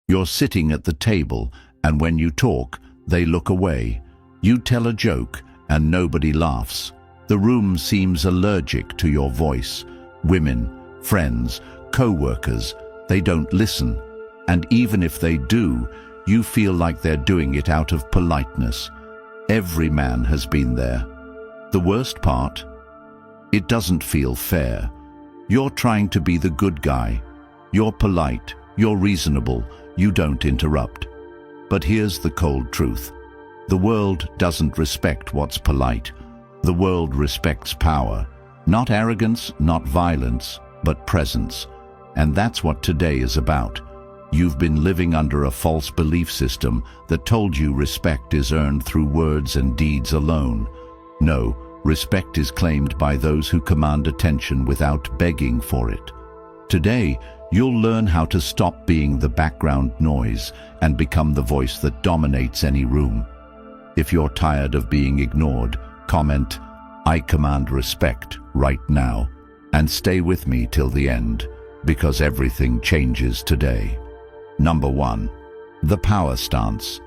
You're sitting at the table, and when you talk, they look away. You tell a joke, and nobody laughs. The room seems allergic to your voice. Women, friends, co-workers, they don't listen. And even if they do, you feel like they're doing it out of politeness. Every man has been there. The worst part? It doesn't feel fair. You're trying to be the good guy. You're polite, you're reasonable, you don't interrupt. But here's the cold truth. The world doesn't respect what's polite. The world respects power. Not arrogance, not violence, but presence. And that's what today is about. You've been living under a false belief system that told you respect is earned through words and deeds alone. No, respect is claimed by those who command attention without begging for it. Today, you'll learn how to stop being the background noise and become the voice that dominates any room. If you're tired of being ignored, comment, "I command respect" right now, and stay with me till the end, because everything changes today. Number 1. The power stance.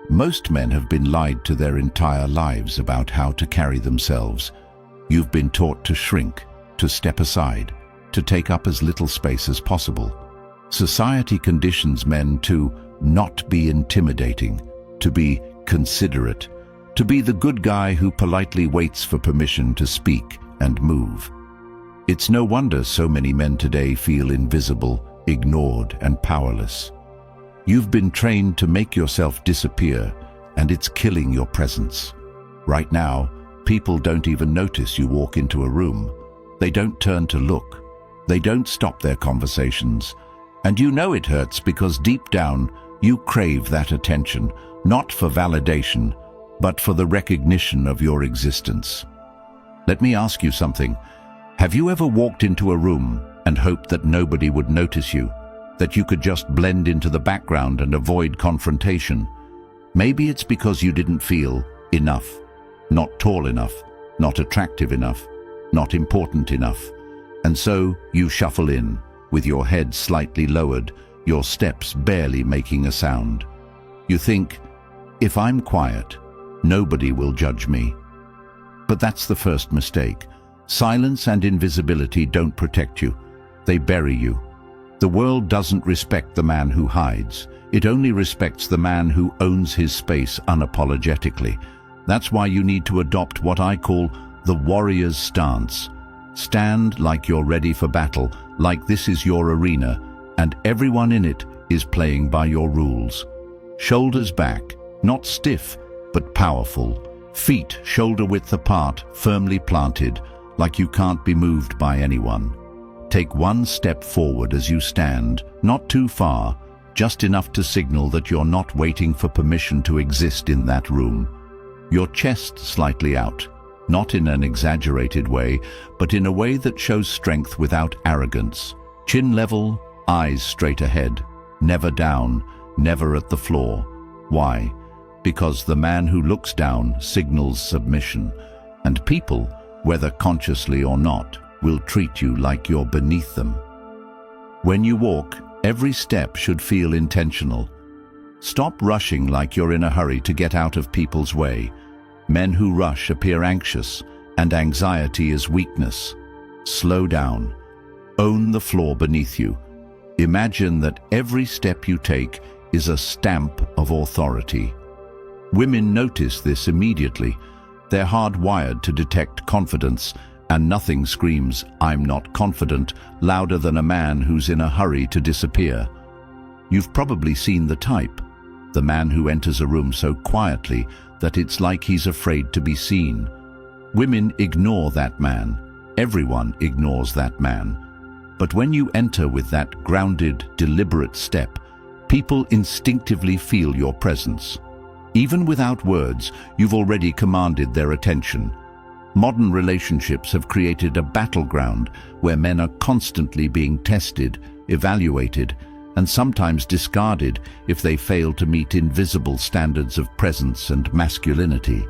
Most men have been lied to their entire lives about how to carry themselves. You've been taught to shrink, to step aside, to take up as little space as possible. Society conditions men to not be intimidating, to be considerate, to be the good guy who politely waits for permission to speak and move. It's no wonder so many men today feel invisible, ignored, and powerless. You've been trained to make yourself disappear, and it's killing your presence. Right now, people don't even notice you walk into a room. They don't turn to look. They don't stop their conversations. And you know it hurts because deep down, you crave that attention, not for validation, but for the recognition of your existence. Let me ask you something. Have you ever walked into a room and hoped that nobody would notice you, that you could just blend into the background and avoid confrontation? Maybe it's because you didn't feel enough, not tall enough, not attractive enough, not important enough. And so you shuffle in, with your head slightly lowered, your steps barely making a sound. You think, if I'm quiet, nobody will judge me. But that's the first mistake. Silence and invisibility don't protect you. They bury you. The world doesn't respect the man who hides. It only respects the man who owns his space unapologetically. That's why you need to adopt what I call the warrior's stance. Stand like you're ready for battle, like this is your arena, and everyone in it is playing by your rules. Shoulders back, not stiff, but powerful. Feet shoulder-width apart, firmly planted, like you can't be moved by anyone. Take one step forward as you stand, not too far, just enough to signal that you're not waiting for permission to exist in that room. Your chest slightly out, not in an exaggerated way, but in a way that shows strength without arrogance. Chin level, eyes straight ahead, never down, never at the floor. Why? Because the man who looks down signals submission, and people, whether consciously or not, will treat you like you're beneath them. When you walk, every step should feel intentional. Stop rushing like you're in a hurry to get out of people's way. Men who rush appear anxious, and anxiety is weakness. Slow down. Own the floor beneath you. Imagine that every step you take is a stamp of authority. Women notice this immediately. They're hardwired to detect confidence, and nothing screams, "I'm not confident," louder than a man who's in a hurry to disappear. You've probably seen the type, the man who enters a room so quietly that it's like he's afraid to be seen. Women ignore that man. Everyone ignores that man. But when you enter with that grounded, deliberate step, people instinctively feel your presence. Even without words, you've already commanded their attention. Modern relationships have created a battleground where men are constantly being tested, evaluated, and sometimes discarded if they fail to meet invisible standards of presence and masculinity.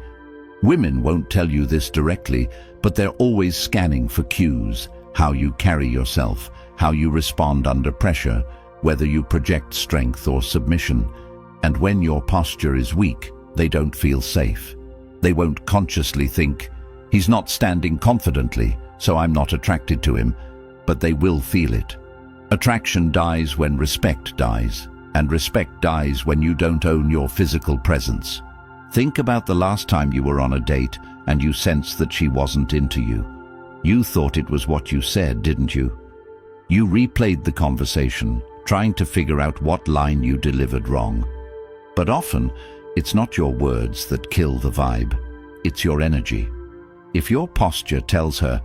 Women won't tell you this directly, but they're always scanning for cues: how you carry yourself, how you respond under pressure, whether you project strength or submission. And when your posture is weak, they don't feel safe. They won't consciously think, "He's not standing confidently, so I'm not attracted to him," but they will feel it. Attraction dies when respect dies, and respect dies when you don't own your physical presence. Think about the last time you were on a date and you sensed that she wasn't into you. You thought it was what you said, didn't you? You replayed the conversation, trying to figure out what line you delivered wrong. But often, it's not your words that kill the vibe. It's your energy. If your posture tells her,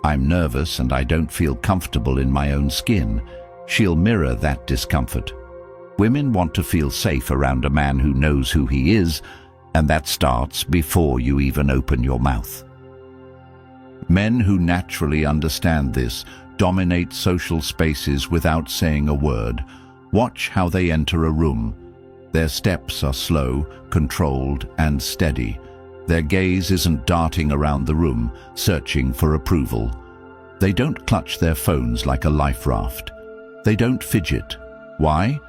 "I'm nervous and I don't feel comfortable in my own skin," she'll mirror that discomfort. Women want to feel safe around a man who knows who he is, and that starts before you even open your mouth. Men who naturally understand this dominate social spaces without saying a word. Watch how they enter a room. Their steps are slow, controlled, and steady. Their gaze isn't darting around the room, searching for approval. They don't clutch their phones like a life raft. They don't fidget. Why?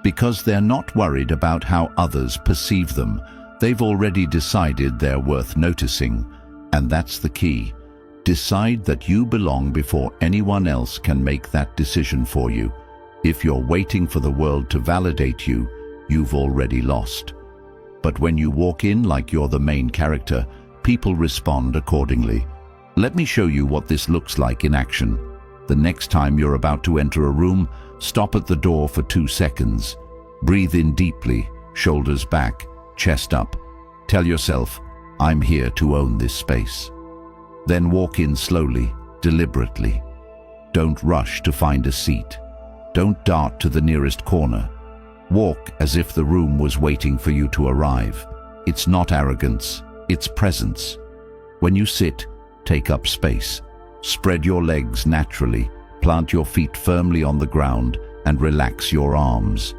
Because they're not worried about how others perceive them. They've already decided they're worth noticing. And that's the key. Decide that you belong before anyone else can make that decision for you. If you're waiting for the world to validate you, you've already lost. But when you walk in like you're the main character, people respond accordingly. Let me show you what this looks like in action. The next time you're about to enter a room, stop at the door for 2 seconds. Breathe in deeply, shoulders back, chest up. Tell yourself, "I'm here to own this space." Then walk in slowly, deliberately. Don't rush to find a seat. Don't dart to the nearest corner. Walk as if the room was waiting for you to arrive. It's not arrogance, it's presence. When you sit, take up space. Spread your legs naturally, plant your feet firmly on the ground, and relax your arms.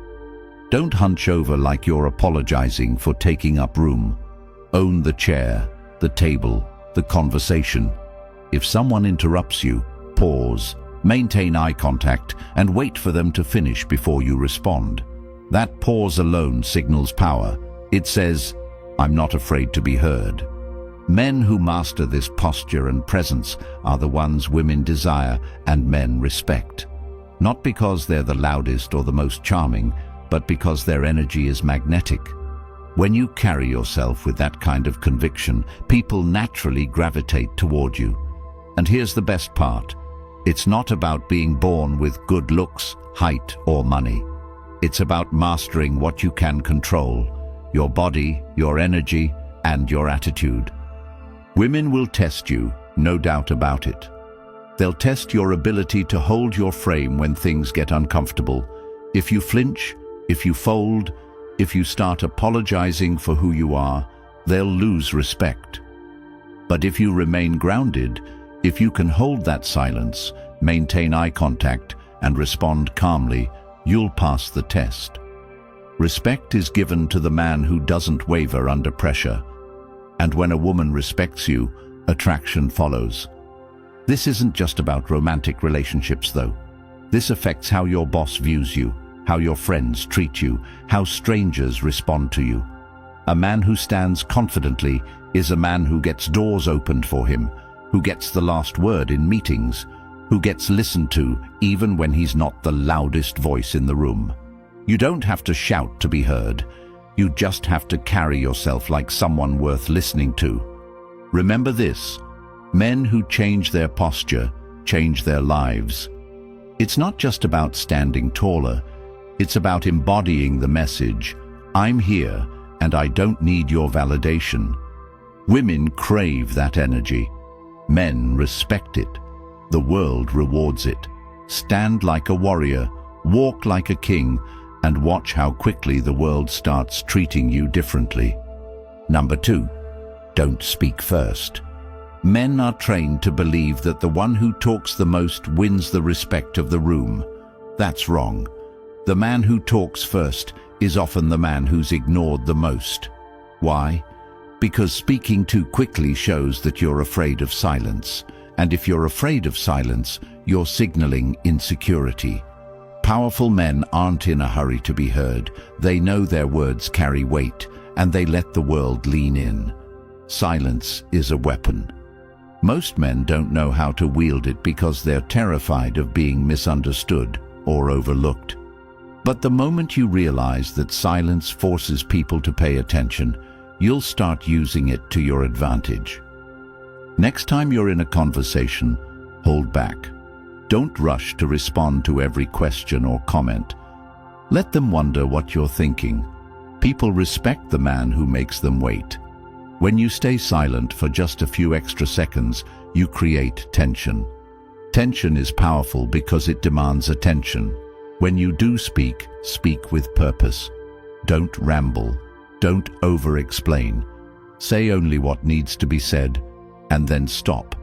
Don't hunch over like you're apologizing for taking up room. Own the chair, the table, the conversation. If someone interrupts you, pause, maintain eye contact, and wait for them to finish before you respond. That pause alone signals power. It says, "I'm not afraid to be heard." Men who master this posture and presence are the ones women desire and men respect. Not because they're the loudest or the most charming, but because their energy is magnetic. When you carry yourself with that kind of conviction, people naturally gravitate toward you. And here's the best part. It's not about being born with good looks, height, or money. It's about mastering what you can control: your body, your energy, and your attitude. Women will test you, no doubt about it. They'll test your ability to hold your frame when things get uncomfortable. If you flinch, if you fold, if you start apologizing for who you are, they'll lose respect. But if you remain grounded, if you can hold that silence, maintain eye contact, and respond calmly, you'll pass the test. Respect is given to the man who doesn't waver under pressure. And when a woman respects you, attraction follows. This isn't just about romantic relationships, though. This affects how your boss views you, how your friends treat you, how strangers respond to you. A man who stands confidently is a man who gets doors opened for him, who gets the last word in meetings, who gets listened to even when he's not the loudest voice in the room. You don't have to shout to be heard. You just have to carry yourself like someone worth listening to. Remember this: men who change their posture change their lives. It's not just about standing taller. It's about embodying the message, "I'm here and I don't need your validation." Women crave that energy. Men respect it. The world rewards it. Stand like a warrior, walk like a king, and watch how quickly the world starts treating you differently. Number 2, don't speak first. Men are trained to believe that the one who talks the most wins the respect of the room. That's wrong. The man who talks first is often the man who's ignored the most. Why? Because speaking too quickly shows that you're afraid of silence. And if you're afraid of silence, you're signaling insecurity. Powerful men aren't in a hurry to be heard. They know their words carry weight, and they let the world lean in. Silence is a weapon. Most men don't know how to wield it because they're terrified of being misunderstood or overlooked. But the moment you realize that silence forces people to pay attention, you'll start using it to your advantage. Next time you're in a conversation, hold back. Don't rush to respond to every question or comment. Let them wonder what you're thinking. People respect the man who makes them wait. When you stay silent for just a few extra seconds, you create tension. Tension is powerful because it demands attention. When you do speak, speak with purpose. Don't ramble. Don't over-explain. Say only what needs to be said, and then stop.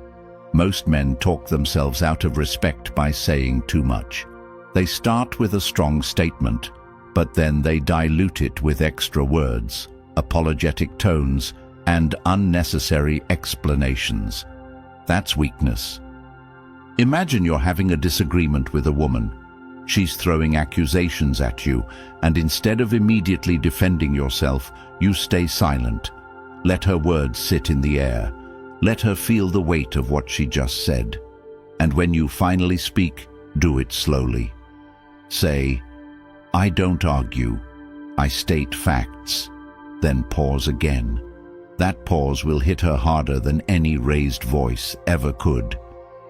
Most men talk themselves out of respect by saying too much. They start with a strong statement, but then they dilute it with extra words, apologetic tones, and unnecessary explanations. That's weakness. Imagine you're having a disagreement with a woman. She's throwing accusations at you, and instead of immediately defending yourself, you stay silent. Let her words sit in the air. Let her feel the weight of what she just said. And when you finally speak, do it slowly. Say, "I don't argue. I state facts." Then pause again. That pause will hit her harder than any raised voice ever could.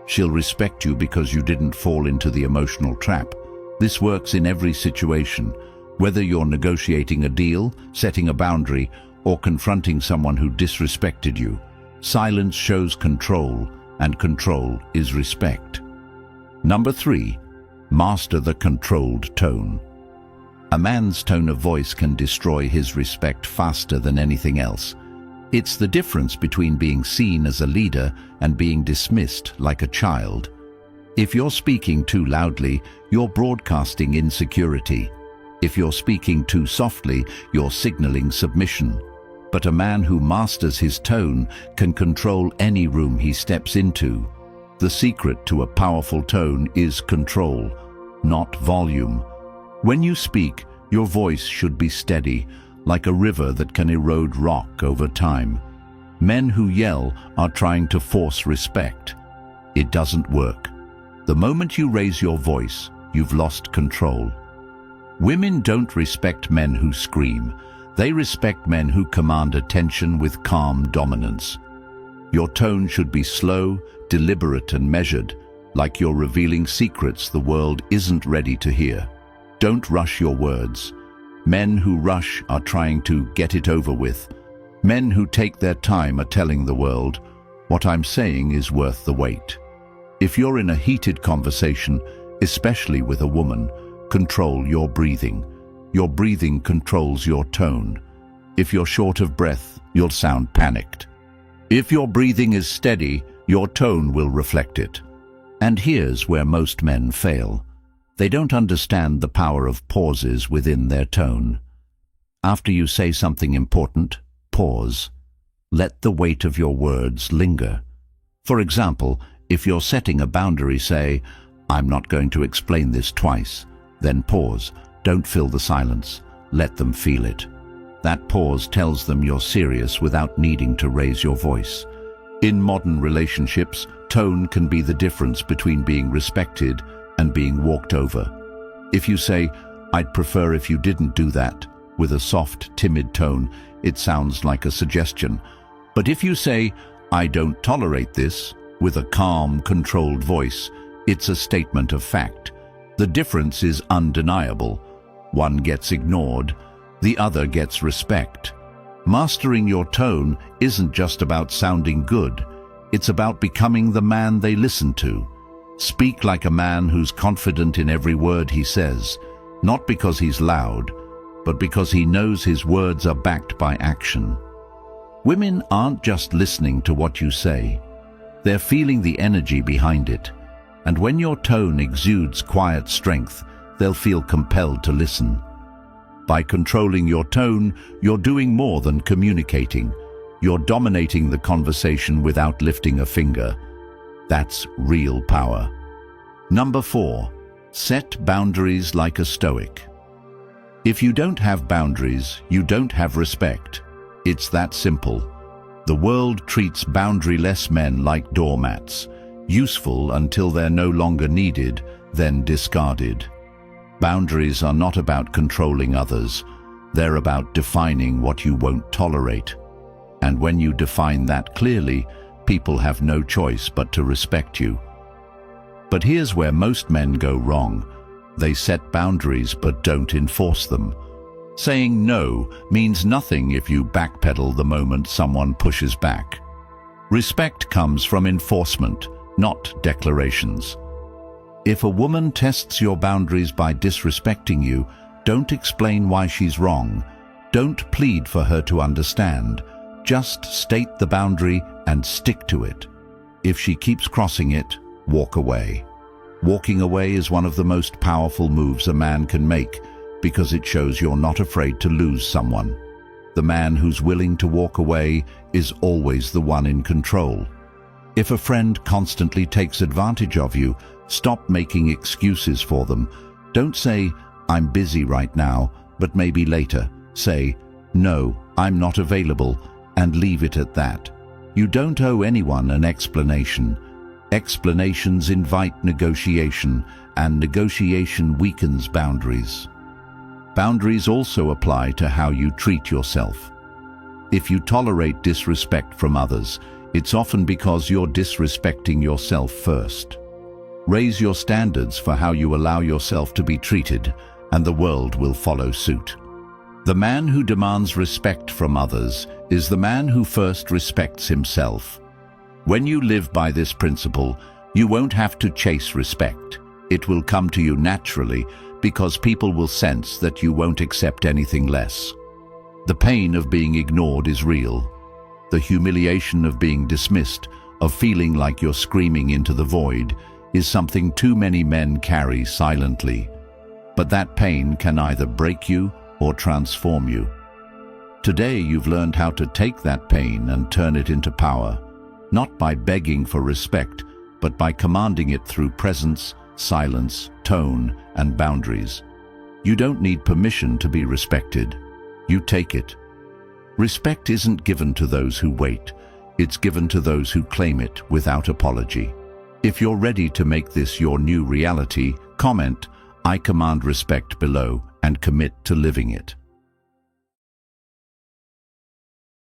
She'll respect you because you didn't fall into the emotional trap. This works in every situation, whether you're negotiating a deal, setting a boundary, or confronting someone who disrespected you. Silence shows control, and control is respect. Number 3, master the controlled tone. A man's tone of voice can destroy his respect faster than anything else. It's the difference between being seen as a leader and being dismissed like a child. If you're speaking too loudly, you're broadcasting insecurity. If you're speaking too softly, you're signaling submission. But a man who masters his tone can control any room he steps into. The secret to a powerful tone is control, not volume. When you speak, your voice should be steady, like a river that can erode rock over time. Men who yell are trying to force respect. It doesn't work. The moment you raise your voice, you've lost control. Women don't respect men who scream. They respect men who command attention with calm dominance. Your tone should be slow, deliberate, and measured, like you're revealing secrets the world isn't ready to hear. Don't rush your words. Men who rush are trying to get it over with. Men who take their time are telling the world, "What I'm saying is worth the wait." If you're in a heated conversation, especially with a woman, control your breathing. Your breathing controls your tone. If you're short of breath, you'll sound panicked. If your breathing is steady, your tone will reflect it. And here's where most men fail. They don't understand the power of pauses within their tone. After you say something important, pause. Let the weight of your words linger. For example, if you're setting a boundary, say, "I'm not going to explain this twice." Then pause. Don't fill the silence. Let them feel it. That pause tells them you're serious without needing to raise your voice. In modern relationships, tone can be the difference between being respected and being walked over. If you say, "I'd prefer if you didn't do that," with a soft, timid tone, it sounds like a suggestion. But if you say, "I don't tolerate this," with a calm, controlled voice, it's a statement of fact. The difference is undeniable. One gets ignored, the other gets respect. Mastering your tone isn't just about sounding good. It's about becoming the man they listen to. Speak like a man who's confident in every word he says, not because he's loud, but because he knows his words are backed by action. Women aren't just listening to what you say. They're feeling the energy behind it. And when your tone exudes quiet strength, they'll feel compelled to listen. By controlling your tone, you're doing more than communicating. You're dominating the conversation without lifting a finger. That's real power. Number 4, Set boundaries like a Stoic. If you don't have boundaries, you don't have respect. It's that simple. The world treats boundaryless men like doormats, useful until they're no longer needed, then discarded. Boundaries are not about controlling others. They're about defining what you won't tolerate. And when you define that clearly, people have no choice but to respect you. But here's where most men go wrong. They set boundaries but don't enforce them. Saying no means nothing if you backpedal the moment someone pushes back. Respect comes from enforcement, not declarations. If a woman tests your boundaries by disrespecting you, don't explain why she's wrong. Don't plead for her to understand. Just state the boundary and stick to it. If she keeps crossing it, walk away. Walking away is one of the most powerful moves a man can make because it shows you're not afraid to lose someone. The man who's willing to walk away is always the one in control. If a friend constantly takes advantage of you, stop making excuses for them. Don't say, "I'm busy right now, but maybe later." Say, "No, I'm not available," and leave it at that. You don't owe anyone an explanation. Explanations invite negotiation, and negotiation weakens boundaries. Boundaries also apply to how you treat yourself. If you tolerate disrespect from others, it's often because you're disrespecting yourself first. Raise your standards for how you allow yourself to be treated, and the world will follow suit. The man who demands respect from others is the man who first respects himself. When you live by this principle, you won't have to chase respect. It will come to you naturally because people will sense that you won't accept anything less. The pain of being ignored is real. The humiliation of being dismissed, of feeling like you're screaming into the void, is something too many men carry silently. But that pain can either break you or transform you. Today you've learned how to take that pain and turn it into power, not by begging for respect, but by commanding it through presence, silence, tone, and boundaries. You don't need permission to be respected. You take it. Respect isn't given to those who wait. It's given to those who claim it without apology. If you're ready to make this your new reality, comment, "I command respect" below and commit to living it.